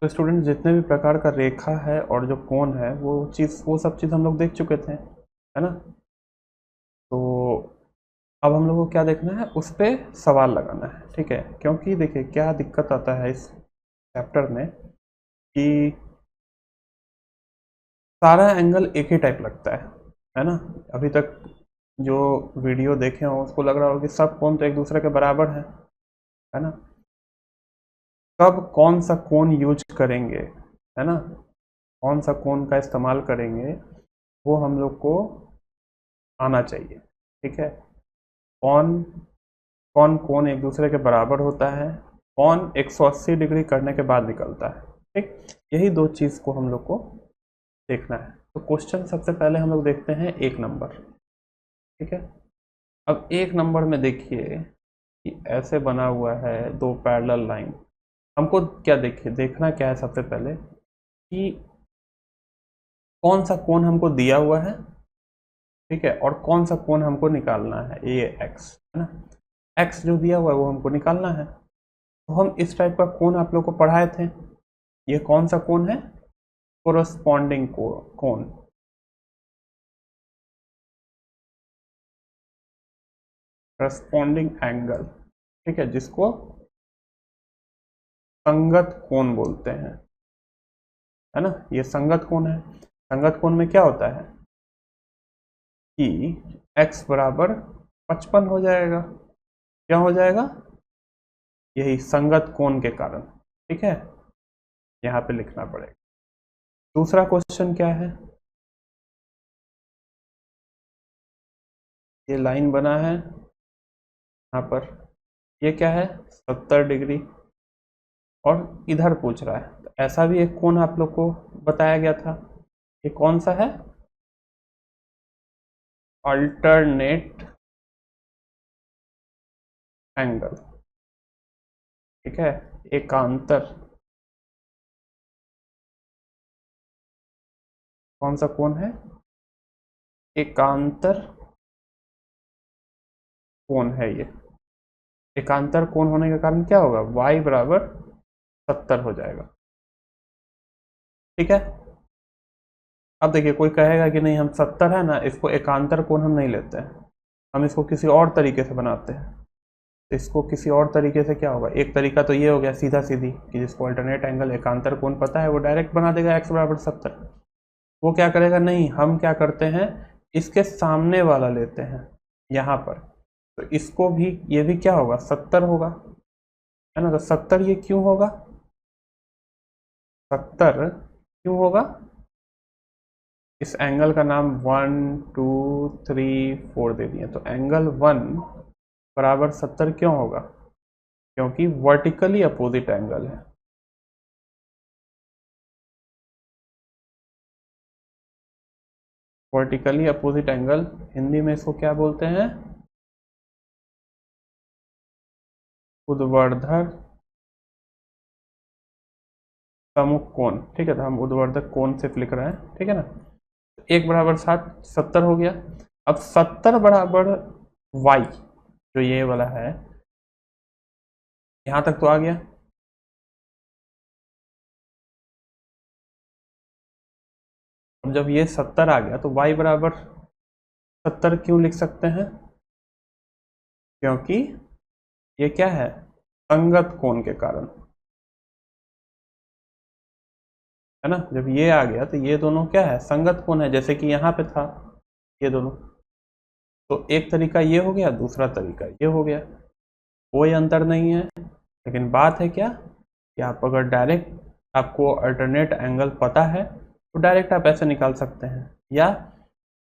तो स्टूडेंट जितने भी प्रकार का रेखा है और जो कोण है वो सब चीज़ हम लोग देख चुके थे, है ना। तो अब हम लोग को क्या देखना है, उस पर सवाल लगाना है, ठीक है। क्योंकि देखिए क्या दिक्कत आता है इस चैप्टर में कि सारा एंगल एक ही टाइप लगता है ना। अभी तक जो वीडियो देखे हो उसको लग रहा हो कि सब कोण तो एक दूसरे के बराबर है ना। कब कौन सा कोण यूज करेंगे, है ना, कौन सा कोण का इस्तेमाल करेंगे, वो हम लोग को आना चाहिए, ठीक है। कौन कौन कोण एक दूसरे के बराबर होता है, कौन 180 डिग्री करने के बाद निकलता है, ठीक। यही दो चीज़ को हम लोग को देखना है। तो क्वेश्चन सबसे पहले हम लोग देखते हैं 1 नंबर, ठीक है। अब 1 नंबर में देखिए कि ऐसे बना हुआ है दो पैरेलल लाइन। हमको क्या देखिए देखना क्या है सबसे पहले कि कौन सा कोण हमको दिया हुआ है, ठीक है, और कौन सा कोण हमको निकालना है, ये एक्स है ना। एक्स जो दिया हुआ है वो हमको निकालना है। तो हम इस टाइप का कोण आप लोग को पढ़ाए थे। ये कौन सा कोण है, कोरस्पॉन्डिंग कोण, करस्पॉन्डिंग एंगल, ठीक है, जिसको संगत कोण बोलते हैं, है ना। ये संगत कोण है। संगत कोण में क्या होता है कि x बराबर 55 हो जाएगा। क्या हो जाएगा, यही संगत कोण के कारण, ठीक है। यहाँ पे लिखना पड़ेगा। दूसरा क्वेश्चन क्या है, ये लाइन बना है यहाँ पर, ये क्या है 70 डिग्री, और इधर पूछ रहा है। तो ऐसा भी एक कोण आप लोग को बताया गया था। ये कौन सा है, अल्टरनेट एंगल, ठीक है, एकांतर। कौन सा कोण है, एकांतर कोण है ये। एकांतर कोण होने के कारण क्या होगा, y बराबर 70 हो जाएगा, ठीक है। अब देखिए कोई कहेगा कि नहीं हम 70 है ना, इसको एकांतर कोण हम नहीं लेते हैं, हम इसको किसी और तरीके से बनाते हैं। तो इसको किसी और तरीके से क्या होगा, एक तरीका तो ये हो गया सीधा सीधी कि जिसको अल्टरनेट एंगल एकांतर कोण पता है वो डायरेक्ट बना देगा x बराबर 70। वो क्या करेगा, नहीं हम क्या करते हैं, इसके सामने वाला लेते हैं यहाँ पर। तो इसको भी, ये भी क्या होगा 70 होगा, है ना। तो 70 ये क्यों होगा, 70 क्यों होगा, इस एंगल का नाम 1 2 3 4 दे दिए। तो एंगल 1 बराबर 70 क्यों होगा, क्योंकि वर्टिकली अपोजिट एंगल है। वर्टिकली अपोजिट एंगल हिंदी में इसको क्या बोलते हैं, ऊर्ध्वाधर सम्मुख कोण, ठीक है। तो हम ऊर्ध्वाधर कोण सिर्फ लिख रहे हैं, ठीक है ना। 1 बराबर 70 हो गया। अब 70 बराबर y, जो ये वाला है, यहां तक तो आ गया। अब जब ये 70 आ गया तो y बराबर 70 क्यों लिख सकते हैं, क्योंकि ये क्या है, संगत कोण के कारण, है ना। जब ये आ गया तो ये दोनों क्या है, संगत कोण है, जैसे कि यहाँ पे था ये दोनों। तो एक तरीका ये हो गया, दूसरा तरीका ये हो गया, कोई अंतर नहीं है। लेकिन बात है क्या कि आप अगर डायरेक्ट आपको अल्टरनेट एंगल पता है तो डायरेक्ट आप ऐसे निकाल सकते हैं, या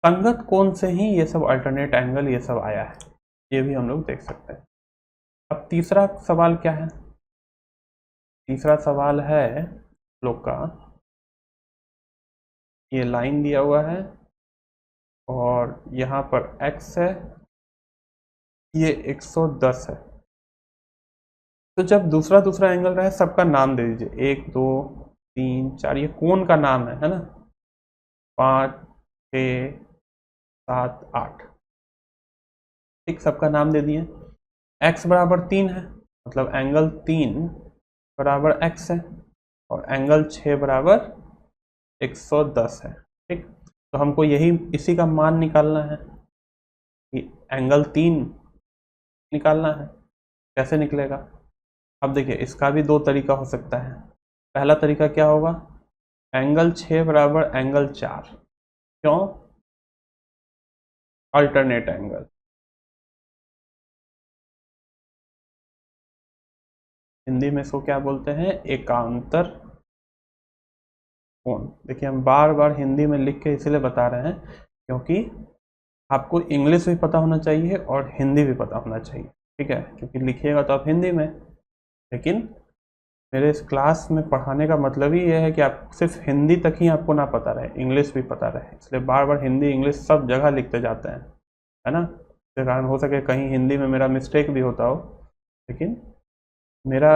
संगत कोण से ही ये सब अल्टरनेट एंगल ये सब आया है, ये भी हम लोग देख सकते हैं। अब तीसरा सवाल क्या है, तीसरा सवाल है लोग का, ये लाइन दिया हुआ है और यहाँ पर x है, ये 110 है। तो जब दूसरा दूसरा एंगल रहे सबका नाम दे दीजिए, 1 2 3 4, ये कोण का नाम है ना, 5 6 7 8, ठीक, सबका नाम दे दिए। x बराबर 3 है, मतलब एंगल 3 बराबर x है, और एंगल 6 बराबर 110 है। ठीक, तो हमको यही इसी का मान निकालना है कि एंगल 3 निकालना है। कैसे निकलेगा? अब देखिए, इसका भी दो तरीका हो सकता है। पहला तरीका क्या होगा, एंगल 6 बराबर एंगल 4। क्यों? Alternate angle. हिंदी में इसको क्या बोलते हैं? एकांतर कोण। देखिए, हम बार बार हिंदी में लिख के इसलिए बता रहे हैं क्योंकि आपको इंग्लिश भी पता होना चाहिए और हिंदी भी पता होना चाहिए। ठीक है, क्योंकि लिखिएगा तो आप हिंदी में, लेकिन मेरे इस क्लास में पढ़ाने का मतलब ही यह है कि आप सिर्फ हिंदी तक ही आपको ना पता रहे, इंग्लिश भी पता रहे। इसलिए बार बार हिंदी इंग्लिश सब जगह लिखते जाते हैं, है ना। इसके कारण हो सके कहीं हिंदी में मेरा मिस्टेक भी होता हो, लेकिन मेरा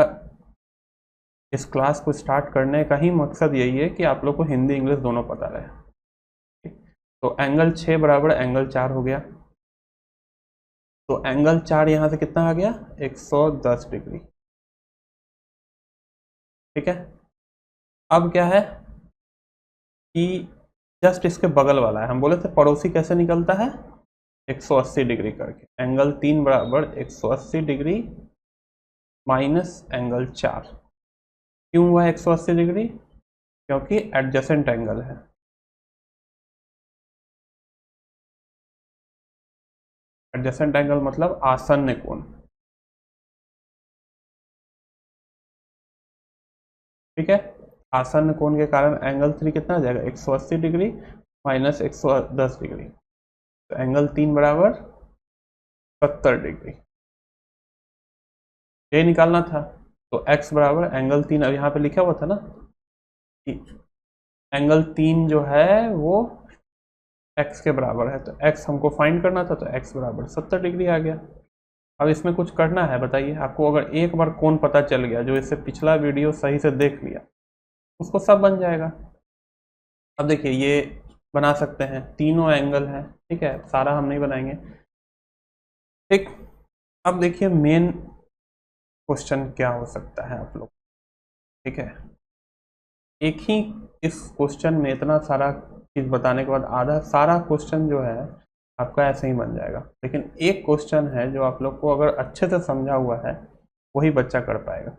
इस क्लास को स्टार्ट करने का ही मकसद यही है कि आप लोग को हिंदी इंग्लिश दोनों पता रहे। तो एंगल 6 बराबर एंगल 4 हो गया। तो एंगल 4 यहाँ से कितना आ गया? 110 डिग्री। ठीक है, अब क्या है कि जस्ट इसके बगल वाला है। हम बोले थे पड़ोसी कैसे निकलता है? 180 डिग्री करके। एंगल 3 बराबर 180 डिग्री माइनस एंगल 4। क्यों हुआ 180 डिग्री? क्योंकि एडजेसेंट एंगल है। एडजेसेंट एंगल मतलब आसन्न कोण। ठीक है, आसन्न कोण के कारण एंगल 3 कितना आ जाएगा? 180 डिग्री माइनस 110 डिग्री। तो एंगल 3 बराबर 70 डिग्री। ये निकालना था। तो x बराबर एंगल 3, अब यहाँ पे लिखा हुआ था ना कि एंगल 3 जो है वो x के बराबर है, तो x हमको फाइंड करना था, तो x बराबर 70 डिग्री आ गया। अब इसमें कुछ करना है, बताइए। आपको अगर एक बार कोण पता चल गया, जो इससे पिछला वीडियो सही से देख लिया, उसको सब बन जाएगा। अब देखिए, ये बना सकते हैं, तीनों एंगल हैं। ठीक है, सारा हम नहीं बनाएंगे। ठीक, अब देखिए मेन क्वेश्चन क्या हो सकता है आप लोग। ठीक है, एक ही इस क्वेश्चन में इतना सारा चीज बताने के बाद आधा सारा क्वेश्चन जो है आपका ऐसे ही बन जाएगा। लेकिन एक क्वेश्चन है जो आप लोग को अगर अच्छे से समझा हुआ है वही बच्चा कर पाएगा,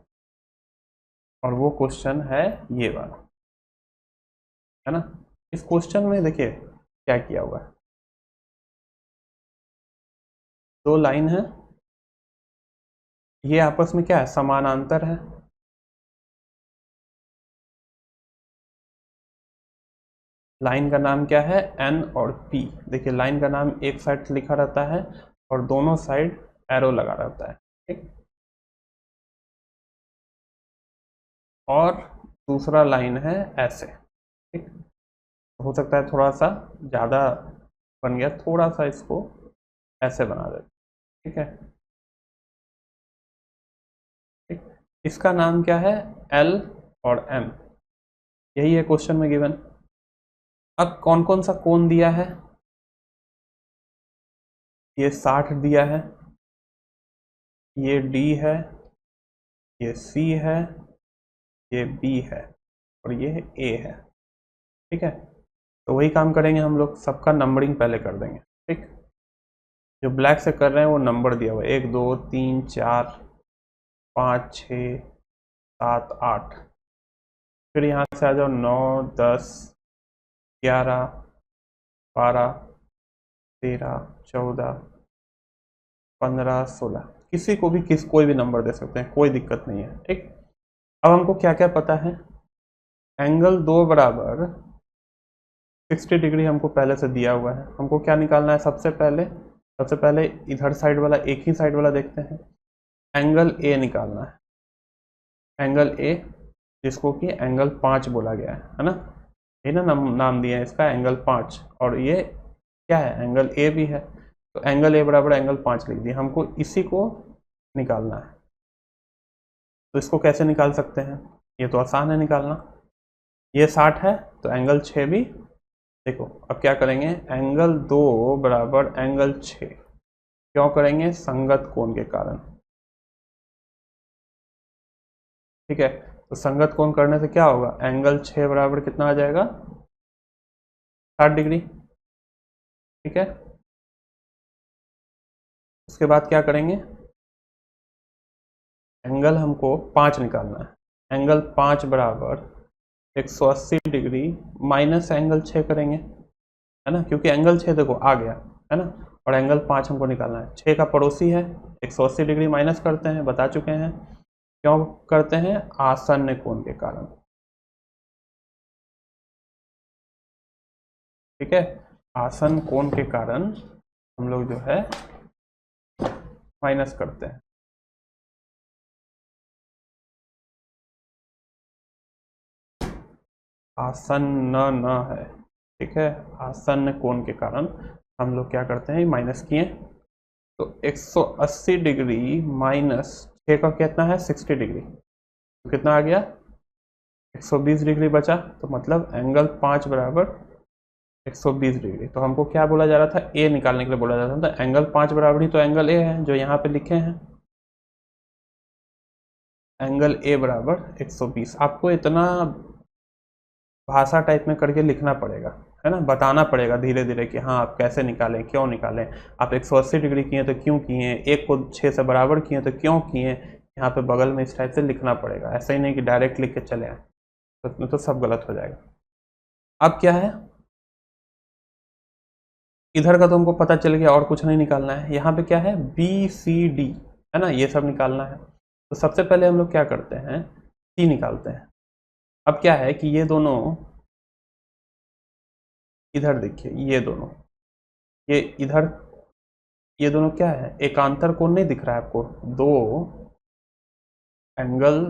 और वो क्वेश्चन है ये वाला, है ना। इस क्वेश्चन में देखिए क्या किया हुआ है। दो लाइन है, ये आपस में क्या है? समानांतर है। लाइन का नाम क्या है? N और P। देखिए, लाइन का नाम एक साइड लिखा रहता है और दोनों साइड एरो लगा रहता है। ठीक, और दूसरा लाइन है ऐसे। ठीक, हो सकता है थोड़ा सा ज़्यादा बन गया, थोड़ा सा इसको ऐसे बना देते। ठीक है, ठीक, इसका नाम क्या है? L और M। यही है क्वेश्चन में गिवन। अब कौन कौन सा कोण दिया है? ये 60 दिया है, ये D है, ये C है, ये B है, और ये A है। ठीक है, तो वही काम करेंगे हम लोग, सबका नंबरिंग पहले कर देंगे। ठीक, जो ब्लैक से कर रहे हैं वो नंबर दिया हुआ है, 1 2 3 4 5 6 7 8। फिर यहाँ से आ जाओ 9 10 11 12 13 14 15 16। किसी को भी कोई भी नंबर दे सकते हैं, कोई दिक्कत नहीं है। ठीक, अब हमको क्या क्या पता है? एंगल 2 बराबर 60 डिग्री हमको पहले से दिया हुआ है। हमको क्या निकालना है? सबसे पहले इधर साइड वाला, एक ही साइड वाला देखते हैं। एंगल ए निकालना है। एंगल ए, जिसको कि एंगल 5 बोला गया है ना। ये ना नाम दिया है इसका एंगल 5, और ये क्या है? एंगल ए भी है। तो एंगल ए बराबर एंगल 5 लिख दिए। हमको इसी को निकालना है। तो इसको कैसे निकाल सकते हैं? ये तो आसान है निकालना। ये 60 है, तो एंगल 6 भी। देखो, अब क्या करेंगे? एंगल 2 बराबर एंगल 6 क्यों करेंगे? संगत कोण के कारण। ठीक है, तो संगत कोण करने से क्या होगा, एंगल 6 बराबर कितना आ जाएगा, 60 डिग्री। ठीक है, उसके बाद क्या करेंगे, एंगल हमको 5 निकालना है। एंगल 5 बराबर 180 डिग्री माइनस एंगल 6 करेंगे, है ना, क्योंकि एंगल 6 देखो आ गया, है ना, और एंगल 5 हमको निकालना है। 6 का पड़ोसी है, 180 डिग्री माइनस करते हैं, बता चुके हैं क्यों करते हैं, आसन्न कोण के कारण। ठीक है, आसन्न कोण के कारण हम लोग जो है माइनस करते हैं। आसन्न न है, ठीक है, आसन्न कोण के कारण हम लोग क्या करते हैं, माइनस किए। तो 180 डिग्री माइनस 6 का कितना है, 60 डिग्री, तो कितना आ गया, 120 डिग्री बचा। तो मतलब एंगल 5 बराबर 120 डिग्री। तो हमको क्या बोला जा रहा था, ए निकालने के लिए बोला जा रहा था। तो एंगल 5 बराबर ही तो एंगल ए है जो यहाँ पे लिखे हैं, एंगल ए बराबर 120। आपको इतना भाषा टाइप में करके लिखना पड़ेगा, है ना, बताना पड़ेगा धीरे धीरे कि हाँ आप कैसे निकालें, क्यों निकालें। आप 180 डिग्री किए तो क्यों किए, एक को 6 से बराबर किए तो क्यों किए, यहाँ पे बगल में इस टाइप से लिखना पड़ेगा। ऐसा ही नहीं कि डायरेक्ट लिख के चले आए, तो सब गलत हो जाएगा। अब क्या है, इधर का तो हमको पता चल गया, और कुछ नहीं निकालना है। यहाँ पे क्या है, बी सी डी, है ना, ये सब निकालना है। तो सबसे पहले हम लोग क्या करते हैं, सी निकालते हैं। अब क्या है कि ये दोनों, इधर देखिए ये दोनों, ये इधर, ये दोनों क्या है, एकांतर कोण नहीं दिख रहा है आपको, दो एंगल,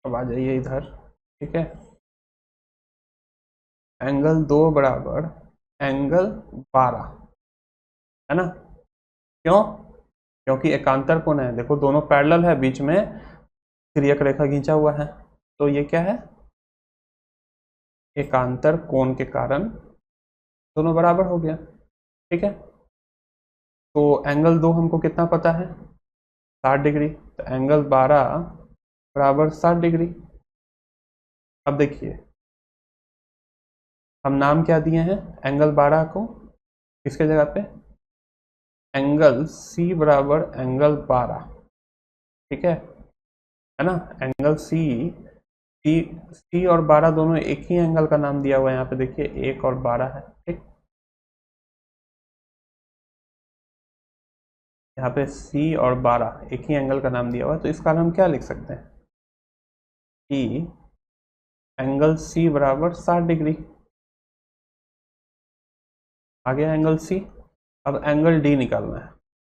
अब आ जाइए इधर, ठीक है, एंगल 2 बराबर एंगल 12, है ना, क्यों, क्योंकि एकांतर कोण है, देखो दोनों पैरेलल है, बीच में तिर्यक रेखा खींचा हुआ है, तो ये क्या है, एकांतर कोण के कारण दोनों बराबर हो गया। ठीक है, तो एंगल 2 हमको कितना पता है, 60 डिग्री, तो एंगल 12 बराबर 60 डिग्री। अब देखिए हम नाम क्या दिए हैं, एंगल 12 को किसके जगह पे, एंगल सी बराबर एंगल 12, ठीक है ना, एंगल सी, सी और 12 दोनों एक ही एंगल का नाम दिया हुआ है, यहाँ पे देखिए 1 और 12 है। ठीक, यहाँ पे सी और 12 एक ही एंगल का नाम दिया हुआ है, तो इस कारण हम क्या लिख सकते हैं कि एंगल सी बराबर 60 डिग्री। आ गया एंगल सी। अब एंगल डी निकालना है।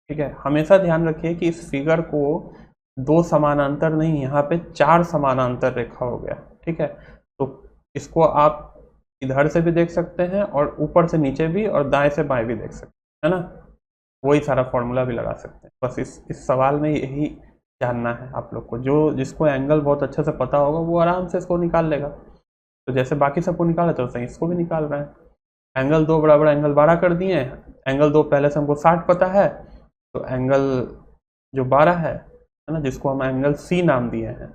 ठीक है, हमेशा ध्यान रखिए कि इस फिगर को दो समानांतर नहीं, यहाँ पे 4 समानांतर रेखा हो गया। ठीक है, तो इसको आप इधर से भी देख सकते हैं और ऊपर से नीचे भी और दाएं से बाएं भी देख सकते हैं, है ना, वही सारा फॉर्मूला भी लगा सकते हैं। बस इस सवाल में यही जानना है आप लोग को। जो जिसको एंगल बहुत अच्छे से पता होगा वो आराम से इसको निकाल लेगा। तो जैसे बाकी सबको निकाला तो वैसे इसको भी निकाल रहे हैं। एंगल 2 बराबर एंगल 12 कर दिए। एंगल 2 पहले से हमको 60 पता है, तो एंगल जो 12 है ना, जिसको हम एंगल सी नाम दिए हैं,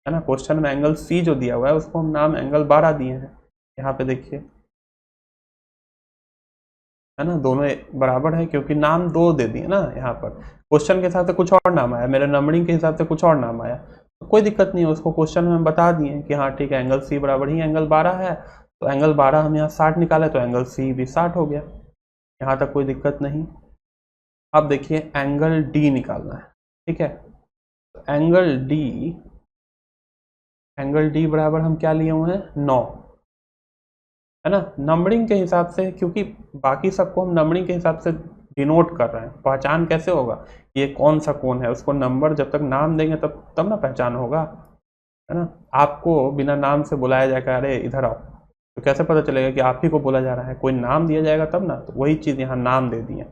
है ना, क्वेश्चन में एंगल सी जो दिया हुआ है उसको हम नाम एंगल 12 दिए हैं। यहाँ पे देखिए, है ना, दोनों बराबर है क्योंकि नाम 2 दे दिए ना। यहाँ पर क्वेश्चन के हिसाब से कुछ और नाम आया, मेरे नंबरिंग के हिसाब से कुछ और नाम आया, तो कोई दिक्कत नहीं है, उसको क्वेश्चन में हम बता दिए कि हाँ ठीक है, एंगल सी बराबर ही एंगल 12 है, तो एंगल 12 हम यहाँ 60 निकाले तो एंगल सी भी 60 हो गया। यहाँ तक कोई दिक्कत नहीं। अब देखिए एंगल डी निकालना है। ठीक है, तो एंगल डी बराबर हम क्या लिए हुए हैं, 9, है ना, नंबरिंग के हिसाब से, क्योंकि बाकी सबको हम नंबरिंग के हिसाब से डिनोट कर रहे हैं। पहचान कैसे होगा, ये कौन सा कोण है, उसको नंबर जब तक नाम देंगे तब ना पहचान होगा, है ना। आपको बिना नाम से बुलाया जाएगा, अरे इधर आओ, तो कैसे पता चलेगा कि आप ही को बोला जा रहा है, कोई नाम दिया जाएगा तब ना। तो वही चीज़ यहाँ नाम दे दिए,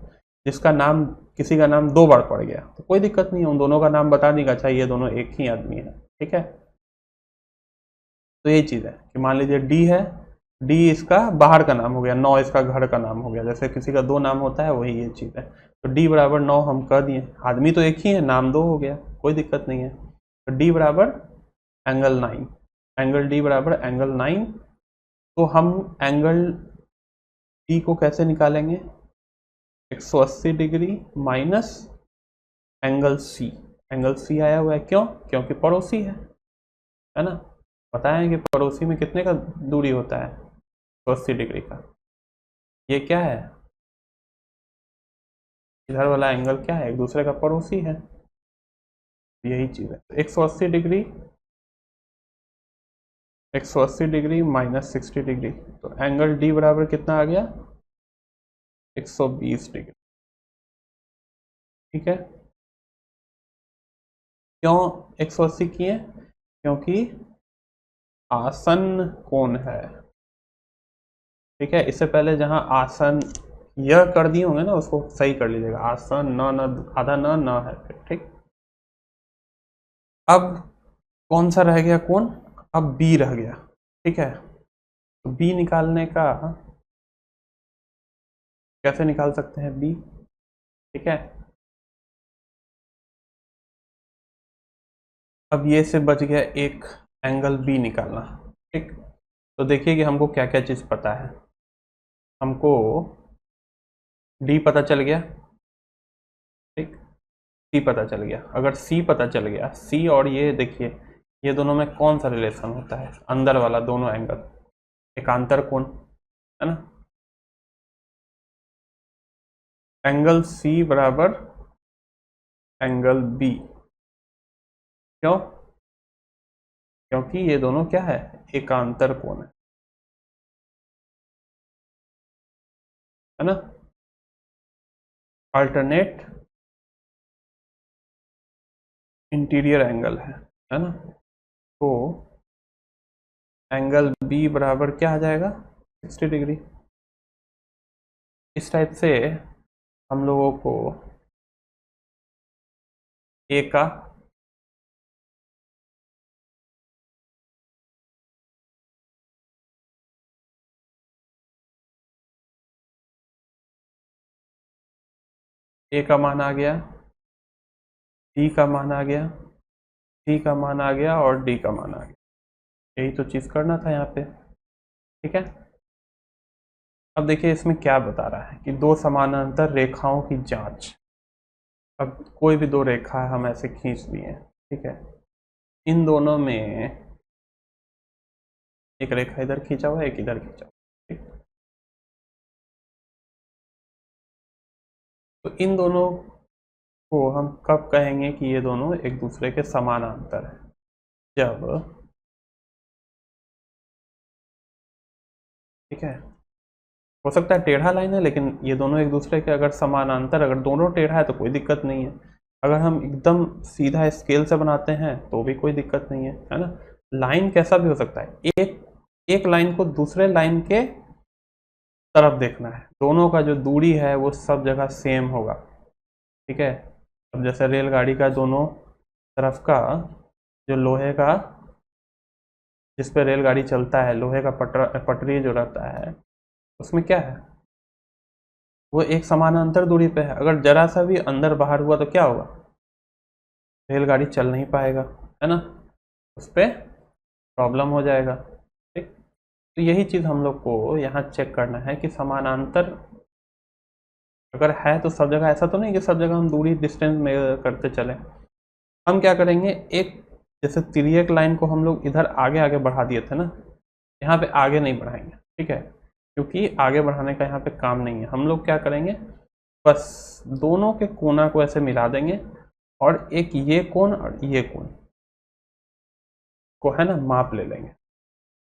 जिसका नाम, किसी का नाम 2 बार पड़ गया तो कोई दिक्कत नहीं है, उन दोनों का नाम बता देगा, अच्छा ये दोनों एक ही आदमी है। ठीक है, तो यही चीज़ है कि मान लीजिए डी है, डी इसका बाहर का नाम हो गया, 9 इसका घर का नाम हो गया, जैसे किसी का 2 नाम होता है वही ये चीज़ है। तो डी बराबर 9 हम कह दिए, आदमी तो एक ही है, नाम 2 हो गया, कोई दिक्कत नहीं है। तो डी बराबर एंगल 9, एंगल डी बराबर एंगल 9। तो हम एंगल डी को कैसे निकालेंगे? 180 degree minus angle C. Angle C आया हुआ है, क्यों? क्योंकि पड़ोसी है ना। बताएं कि पड़ोसी में कितने का दूरी होता है? 180 डिग्री का। ये क्या है? इधर वाला एंगल क्या है? एक दूसरे का पड़ोसी है, यही चीज है। 180 डिग्री, 180 डिग्री माइनस 60 डिग्री, तो एंगल डी बराबर कितना आ गया? 120 डिग्री। ठीक है। क्यों 180 किए? क्योंकि आसन कोण है। ठीक है, इससे पहले जहां आसन यह कर दिए होंगे ना, उसको सही कर लीजिएगा। आसन न न आधा न है फिर। ठीक, अब कौन सा रह गया कोण? अब बी रह गया। ठीक है, तो बी निकालने का कैसे निकाल सकते हैं बी? ठीक है, अब ये से बच गया एक एंगल बी निकालना। ठीक, तो देखिए कि हमको क्या क्या चीज़ पता है। हमको डी पता चल गया। ठीक, सी पता चल गया। अगर सी पता चल गया, सी और ये देखिए, ये दोनों में कौन सा रिलेशन होता है? अंदर वाला दोनों एंगल, एकांतर कोण, है ना। एंगल सी बराबर एंगल बी। क्यों? क्योंकि ये दोनों क्या है? एकांतर कोण है ना। अल्टरनेट इंटीरियर एंगल है ना। तो एंगल बी बराबर क्या आ जाएगा? 60 डिग्री। इस टाइप से हम लोगों को ए का ए का मान आ गया, डी का मान आ गया, सी का मान आ गया और डी का मान आ गया। यही तो चीज़ करना था यहाँ पे। ठीक है, अब देखिए इसमें क्या बता रहा है कि दो समानांतर रेखाओं की जांच। अब कोई भी दो रेखा हम ऐसे खींच लिए, ठीक है, इन दोनों में एक रेखा इधर खींचा हुआ है, एक इधर खींचा हुआ है। ठीक, तो इन दोनों को हम कब कहेंगे कि ये दोनों एक दूसरे के समानांतर है? जब, ठीक है, हो सकता है टेढ़ा लाइन है, लेकिन ये दोनों एक दूसरे के अगर समानांतर, अगर दोनों टेढ़ा है तो कोई दिक्कत नहीं है। अगर हम एकदम सीधा स्केल से बनाते हैं तो भी कोई दिक्कत नहीं है ना। लाइन कैसा भी हो सकता है, एक लाइन को दूसरे लाइन के तरफ देखना है, दोनों का जो दूरी है वो सब जगह सेम होगा। ठीक है, अब जैसे रेलगाड़ी का दोनों तरफ का जो लोहे का, जिस पे रेलगाड़ी चलता है, लोहे का पटरी जो रहता है, उसमें क्या है? वो एक समानांतर दूरी पे है। अगर जरा सा भी अंदर बाहर हुआ तो क्या होगा? रेलगाड़ी चल नहीं पाएगा, है ना, उस पर प्रॉब्लम हो जाएगा। ठीक, तो यही चीज़ हम लोग को यहाँ चेक करना है कि समानांतर अगर है तो सब जगह, ऐसा तो नहीं कि सब जगह हम दूरी डिस्टेंस में करते चले। हम क्या करेंगे, एक जैसे तिर्यक लाइन को हम लोग इधर आगे आगे बढ़ा दिए थे ना, यहाँ पे आगे नहीं बढ़ाएंगे। ठीक है, क्योंकि आगे बढ़ाने का यहाँ पे काम नहीं है। हम लोग क्या करेंगे, बस दोनों के कोना को ऐसे मिला देंगे और एक ये कोण और ये कोण को, है ना, माप ले लेंगे।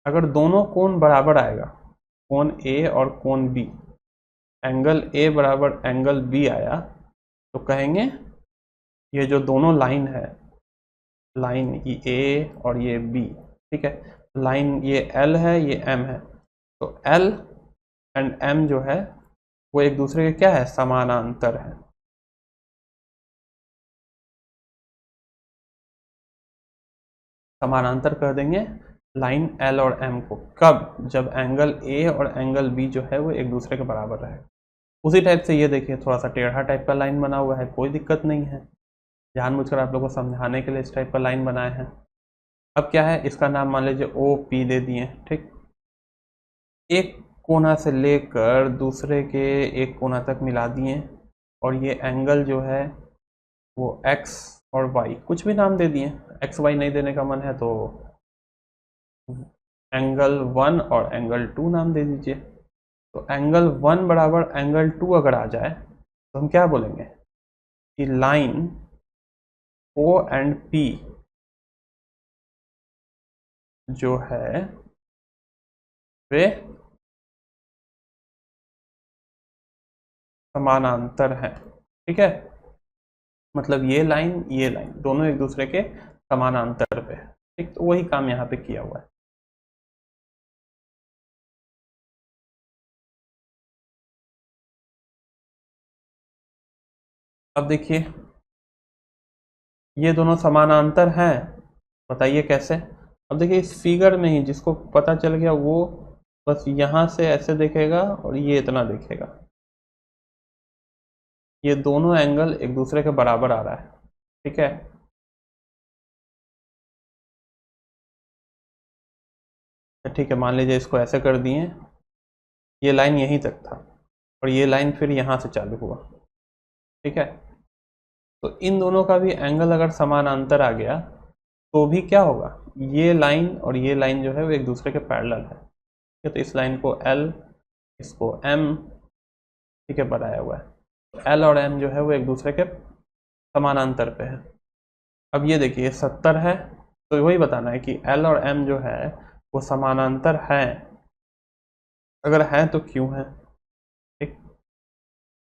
अगर दोनों कोण बराबर आएगा, कोण ए और कोण बी, एंगल ए बराबर एंगल बी आया, तो कहेंगे ये जो दोनों लाइन है, लाइन ये ए और ये बी, ठीक है, लाइन ये एल है, ये एम है, तो एल एंड एम जो है वो एक दूसरे के क्या है? समानांतर है। समानांतर कर देंगे लाइन एल और एम को, कब? जब एंगल ए और एंगल बी जो है वो एक दूसरे के बराबर रहे। उसी टाइप से ये देखिए, थोड़ा सा टेढ़ा टाइप का लाइन बना हुआ है, कोई दिक्कत नहीं है, जानबूझकर आप लोगों को समझाने के लिए इस टाइप का लाइन बनाए हैं। अब क्या है, इसका नाम मान लीजिए ओ पी दे दिए, ठीक। एक कोना से लेकर दूसरे के एक कोना तक मिला दिए, और ये एंगल जो है वो एक्स और वाई कुछ भी नाम दे दिए। एक्स वाई नहीं देने का मन है तो एंगल 1 और एंगल 2 नाम दे दीजिए। तो एंगल 1 बराबर एंगल 2 अगर आ जाए तो हम क्या बोलेंगे कि लाइन ओ एंड पी जो है वे समानांतर हैं, ठीक है। मतलब ये लाइन दोनों एक दूसरे के समानांतर पे है, ठीक। तो वही काम यहाँ पे किया हुआ है। अब देखिए ये दोनों समानांतर हैं, बताइए कैसे। अब देखिए इस फिगर में ही जिसको पता चल गया वो बस यहाँ से ऐसे देखेगा और ये इतना देखेगा, ये दोनों एंगल एक दूसरे के बराबर आ रहा है, ठीक है। तो ठीक है, मान लीजिए इसको ऐसे कर दिए, ये लाइन यहीं तक था और ये लाइन फिर यहाँ से चालू हुआ, ठीक है। तो इन दोनों का भी एंगल अगर समानांतर आ गया तो भी क्या होगा, ये लाइन और ये लाइन जो है वो एक दूसरे के पैरेलल है, ठीक है। तो इस लाइन को L, इसको M, ठीक है, बनाया हुआ है। तो L और M जो है वो एक दूसरे के समानांतर पे है। अब ये देखिए 70 है, तो वही बताना है कि L और M जो है वो समानांतर है, अगर है तो क्यों है, ठीक।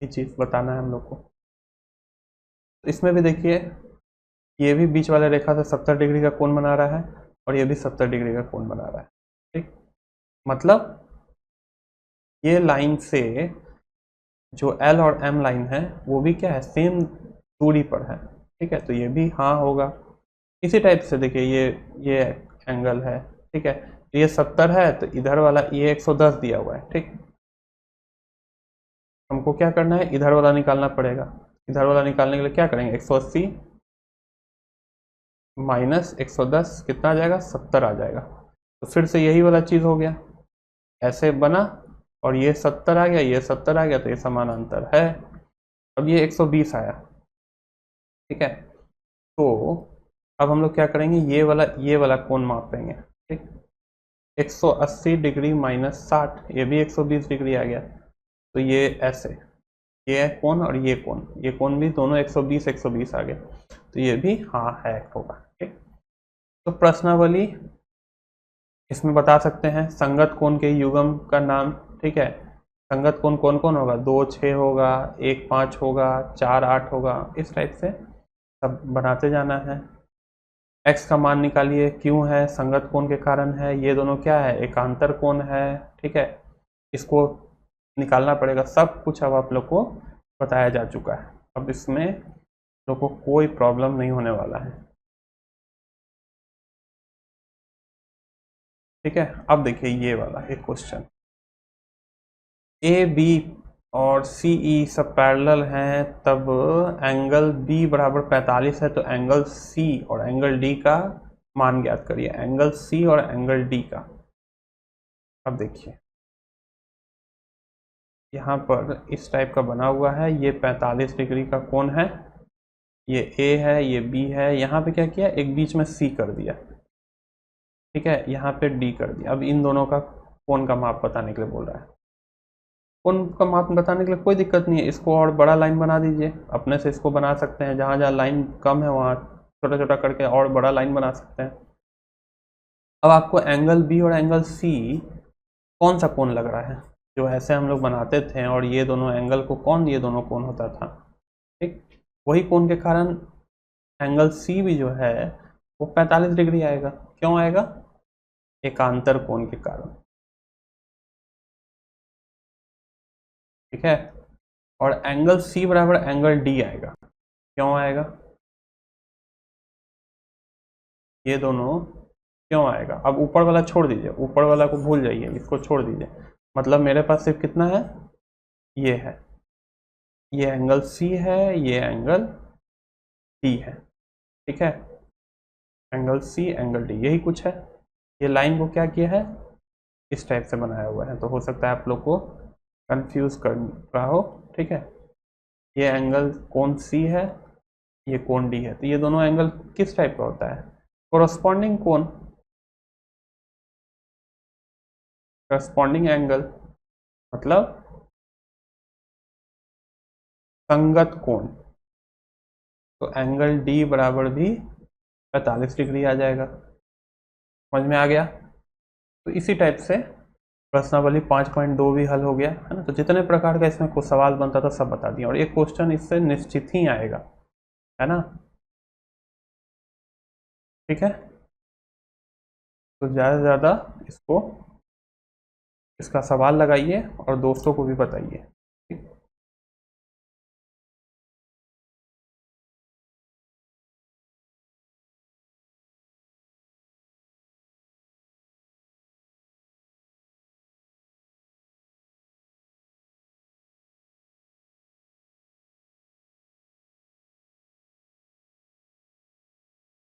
ये चीज़ बताना है हम लोग को। तो इसमें भी देखिए ये भी बीच वाले रेखा से 70 डिग्री का कोण बना रहा है और ये भी 70 डिग्री का कोण बना रहा है, ठीक। मतलब ये लाइन से जो L और M लाइन है वो भी क्या है, सेम दूरी पर है, ठीक है। तो ये भी हाँ होगा। इसी टाइप से देखिए ये एंगल है, ठीक है। तो ये 70 है तो इधर वाला ये 110 दिया हुआ है, ठीक। हमको क्या करना है, इधर वाला निकालना पड़ेगा। इधर वाला निकालने के लिए क्या करेंगे, 180 माइनस 110 कितना आ जाएगा, 70 आ जाएगा। तो फिर से यही वाला चीज़ हो गया, ऐसे बना और ये 70 आ गया, ये 70 आ गया, तो ये समानांतर है। अब ये 120 आया, ठीक है। तो अब हम लोग क्या करेंगे, ये वाला कोण मापेंगे, ठीक। 180 डिग्री माइनस 60, ये भी 120 डिग्री आ गया। तो ये ऐसे, ये कोण और ये कोण भी दोनों 120 120 आ गए, तो ये भी हाँ है होगा, ठीक। तो प्रश्नावली इसमें बता सकते हैं संगत कोण के युग्म का नाम, ठीक है। संगत कोण कौन कौन होगा, 2 6 होगा, 1 5 होगा, 4 8 होगा, इस टाइप से सब बनाते जाना है। x का मान निकालिए, क्यों है, संगत कोण के कारण है, ये दोनों क्या है, एकांतर कोण है, ठीक है। इसको निकालना पड़ेगा, सब कुछ अब आप लोग को बताया जा चुका है। अब इसमें लोग को कोई प्रॉब्लम नहीं होने वाला है, ठीक है। अब देखिए ये वाला एक क्वेश्चन, ए बी और सी ई सब पैरेलल हैं, तब एंगल बी बराबर 45 है, तो एंगल सी और एंगल डी का मान ज्ञात करिए, एंगल सी और एंगल डी का। अब देखिए यहाँ पर इस टाइप का बना हुआ है, ये 45 डिग्री का कोण है, ये ए है, ये बी है, यहाँ पे क्या किया, एक बीच में सी कर दिया, ठीक है, यहाँ पे डी कर दिया। अब इन दोनों का कोण का माप बताने के लिए बोल रहा है। कोण का माप बताने के लिए कोई दिक्कत नहीं है, इसको और बड़ा लाइन बना दीजिए, अपने से इसको बना सकते हैं, जहाँ जहाँ लाइन कम है वहाँ छोटा छोटा करके और बड़ा लाइन बना सकते हैं। अब आपको एंगल बी और एंगल सी कौन सा कोण लग रहा है, जो ऐसे हम लोग बनाते थे और ये दोनों एंगल को कौन, ये दोनों कोण होता था, ठीक। वही कोण के कारण एंगल सी भी जो है वो 45 डिग्री आएगा, क्यों आएगा, एकांतर कोण के कारण, ठीक है। और एंगल सी बराबर एंगल डी आएगा, क्यों आएगा, ये दोनों क्यों आएगा। अब ऊपर वाला छोड़ दीजिए, ऊपर वाला को भूल जाइए, इसको छोड़ दीजिए। मतलब मेरे पास सिर्फ कितना है, ये है, ये एंगल सी है, ये एंगल डी है, ठीक है। एंगल सी, एंगल डी, यही कुछ है। ये लाइन को क्या किया है, इस टाइप से बनाया हुआ है, तो हो सकता है आप लोग को कंफ्यूज कर रहा हो। ठीक है, ये एंगल कोण सी है, ये कोण डी है, तो ये दोनों एंगल किस टाइप का होता है, कोरस्पॉन्डिंग कोण, करस्पॉन्डिंग एंगल मतलब संगत कोण। तो एंगल डी बराबर भी 45 डिग्री आ जाएगा। समझ में आ गया। तो इसी टाइप से प्रश्नावली 5.2 भी हल हो गया है ना। तो जितने प्रकार का इसमें कुछ सवाल बनता था सब बता दिया, और एक क्वेश्चन इससे निश्चित ही आएगा, है ना। ठीक है, तो ज़्यादा से ज़्यादा इसको, इसका सवाल लगाइए और दोस्तों को भी बताइए।